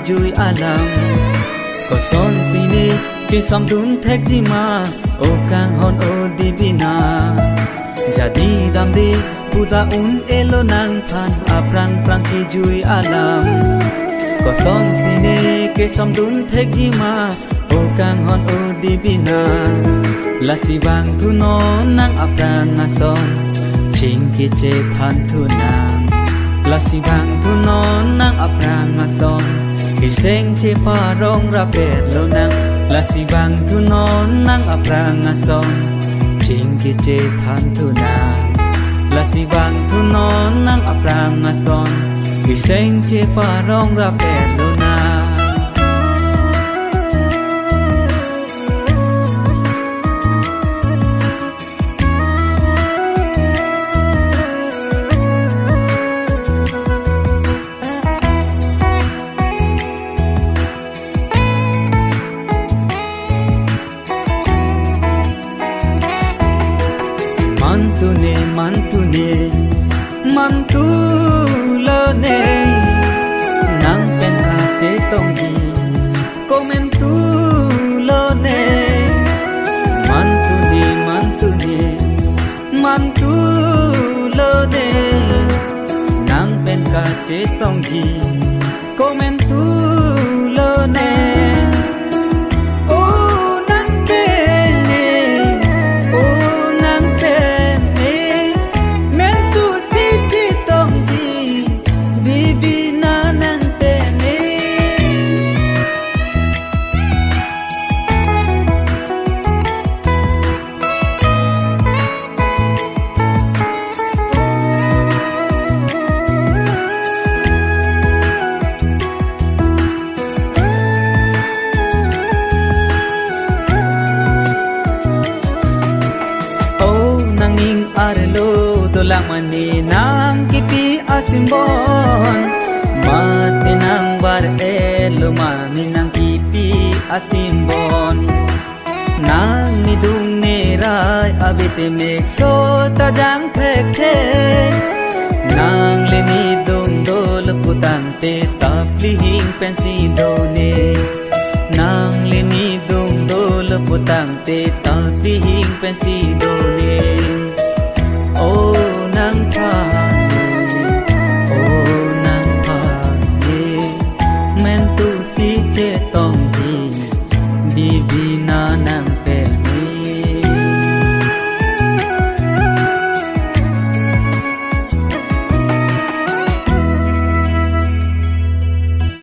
chui alam có son sini khi som đun thek jima o kang hon o di bina jadi dam di buda un elo nang phan aprang prang ki chui alam có son sini khi som đun thek jima o kang hon o di bina la si bang thu no nang aprang a son ching ki che phan thu nang la si bang thu no nang aprang a son ki seng che pa rong ra pet lo nang la si bang thu no nang aprang a son ching ki che phan thu nang la si bang thu no nang aprang a son ki seng che pa rong ra pet lo nang mantu lo ne nang pen kha che tong ji komen tu lo ne mantu lo ne nang pen kha che tong ji komen tu lo ne arlo dolang mani nang kipi asimbon mati nang bar elo mani nang kipi asimbon nang nidung nerai abite mek so tajang thek thek nang leni dong dol putang te tapli hing pensi done nang leni dong dol putang te tapli hing pensi done